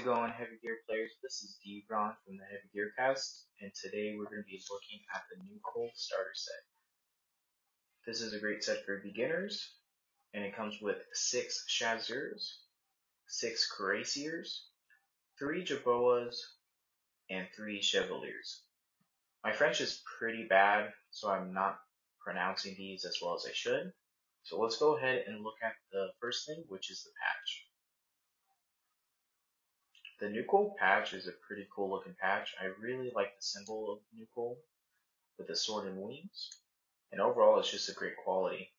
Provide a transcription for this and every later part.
it going, Heavy Gear players? This is Devron from the Heavy Gear Cast, and today we're going to be looking at the Nucoal starter set. This is a great set for beginners, and it comes with 6 Shazers, 6 Cuirassiers, 3 Jerboas, and 3 Chevaliers. My French is pretty bad, so I'm not pronouncing these as well as I should. So let's go ahead and look at the first thing, which is the patch. The Nucoal patch is a pretty cool looking patch. I really like the symbol of Nucoal with the sword and wings, and overall it's just a great quality.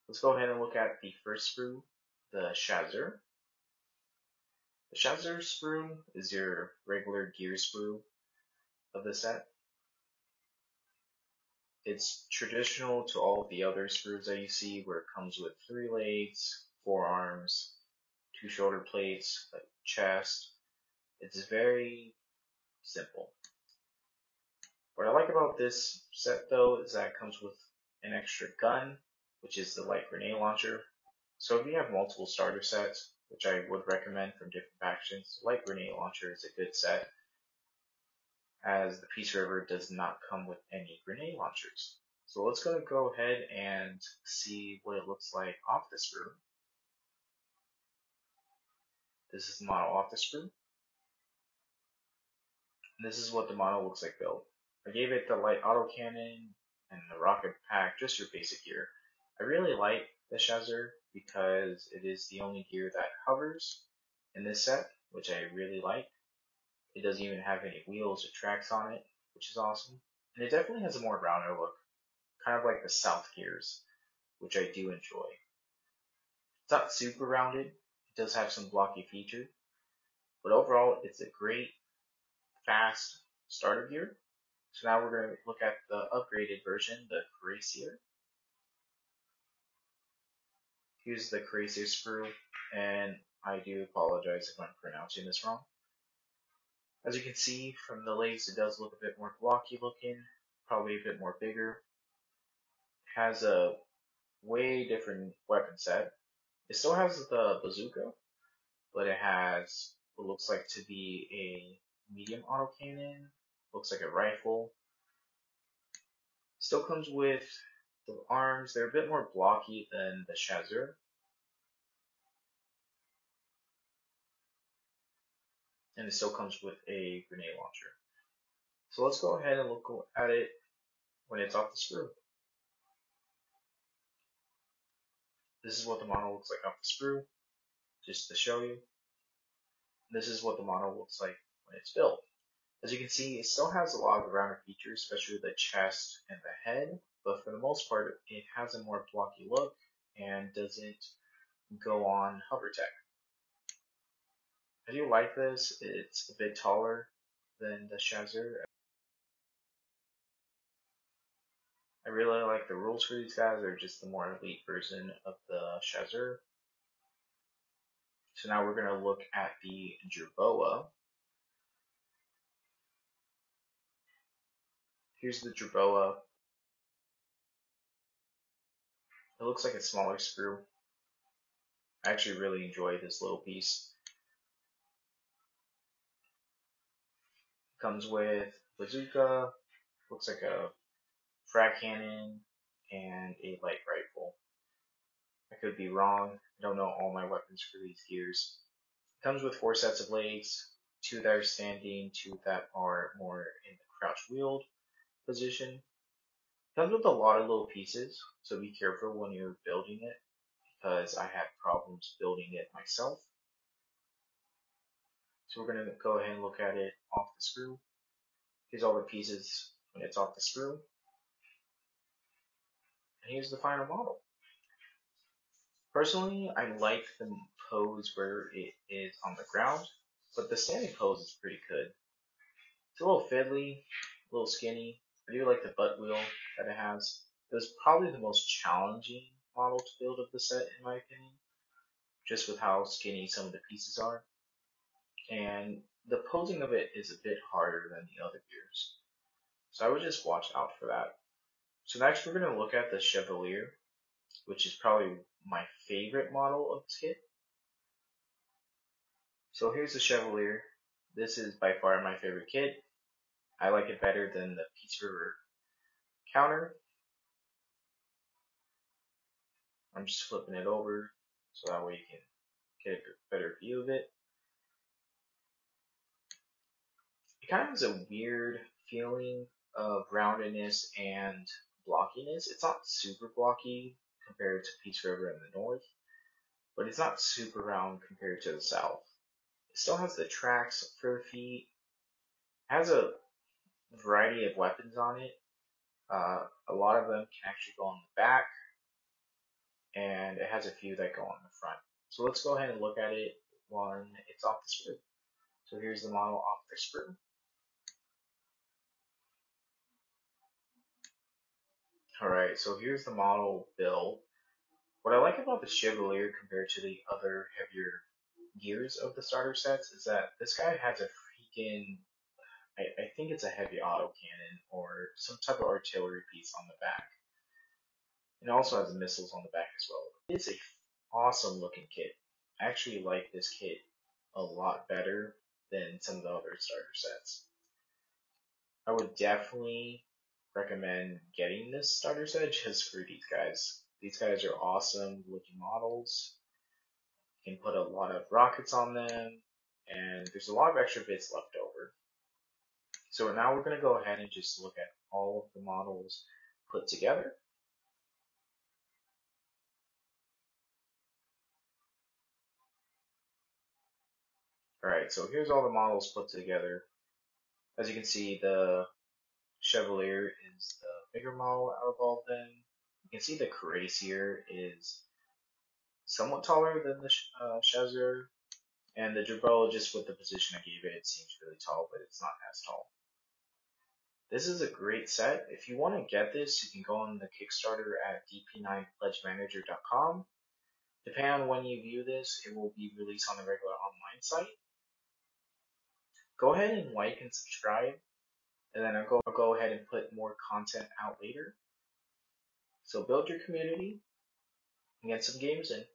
Let's go ahead and look at the first sprue, the Chazer. The Chazer sprue is your regular gear sprue of the set. It's traditional to all of the other sprues that you see, where it comes with 3 legs, 4 arms, 2 shoulder plates, a chest. It's very simple. What I like about this set though is that it comes with an extra gun, which is the light grenade launcher. So if you have multiple starter sets, which I would recommend from different factions, the light grenade launcher is a good set, as the Peace River does not come with any grenade launchers. So let's go ahead and see what it looks like off the sprue. This is the model off the sprue. And this is what the model looks like built. I gave it the light autocannon and the rocket pack, just your basic gear. I really like the Chazer because it is the only gear that hovers in this set, which I really like. It doesn't even have any wheels or tracks on it, which is awesome. And it definitely has a more rounder look, kind of like the South gears, which I do enjoy. It's not super rounded, it does have some blocky features, but overall it's a great, fast starter gear. So now we're going to look at the upgraded version, the Cuirassier. Here's the Cuirassier sprue, and I do apologize if I'm pronouncing this wrong. As you can see from the legs, it does look a bit more blocky looking, probably a bit more bigger. It has a way different weapon set. It still has the bazooka, but it has what looks like to be a medium autocannon, looks like a rifle. Still comes with the arms. They're a bit more blocky than the Chazer. And it still comes with a grenade launcher. So let's go ahead and look at it when it's off the sprue. This is what the model looks like off the sprue, just to show you. This is what the model looks like when it's built. As you can see, it still has a lot of rounder features, especially the chest and the head, but for the most part, it has a more blocky look and doesn't go on hover tech. I do like this. It's a bit taller than the Chazer. I really like the rules for these guys. They're just the more elite version of the Chazer. So now we're going to look at the Jerboa. Here's the Jerboa. It looks like a smaller sprue. I actually really enjoy this little piece. It comes with bazooka, looks like a frag cannon, and a light rifle. I could be wrong. I don't know all my weapons for these gears. It comes with 4 sets of legs, 2 that are standing, 2 that are more in the crouch wheeled position. It comes with a lot of little pieces, so be careful when you're building it, because I had problems building it myself. So we're going to go ahead and look at it off the sprue. Here's all the pieces when it's off the sprue. And here's the final model. Personally, I like the pose where it is on the ground, but the standing pose is pretty good. It's a little fiddly, a little skinny. I do like the butt wheel that it has. It was probably the most challenging model to build of the set, in my opinion, just with how skinny some of the pieces are. And the posing of it is a bit harder than the other gears. So I would just watch out for that. So next we're going to look at the Chevalier, which is probably my favorite model of this kit. So here's the Chevalier. This is by far my favorite kit. I like it better than the Peace River counter. I'm just flipping it over so that way you can get a better view of it. It kind of has a weird feeling of roundedness and blockiness. It's not super blocky compared to Peace River in the north, but it's not super round compared to the south. It still has the tracks for the feet, has a variety of weapons on it. A lot of them can actually go on the back, and it has a few that go on the front. So let's go ahead and look at it when it's off the sprue. So here's the model off the sprue. Alright, so here's the model build. What I like about the Chevalier compared to the other heavier gears of the starter sets is that this guy has a freaking, I think it's a heavy autocannon or some type of artillery piece on the back. It also has missiles on the back as well. It's a awesome looking kit. I actually like this kit a lot better than some of the other starter sets. I would definitely recommend getting this starter set just for these guys. These guys are awesome looking models. You can put a lot of rockets on them, and there's a lot of extra bits left over. So now we're going to go ahead and just look at all of the models put together. Alright, so here's all the models put together. As you can see, the Chevalier is the bigger model out of all of them. You can see the Cuirassier is somewhat taller than the Chasseur, and the Jerboa, just with the position I gave it, it seems really tall, but it's not as tall. This is a great set. If you want to get this, you can go on the Kickstarter at dp9pledgemanager.com. Depending on when you view this, it will be released on the regular online site. Go ahead and like and subscribe, and then I'll go ahead and put more content out later. So build your community and get some games in.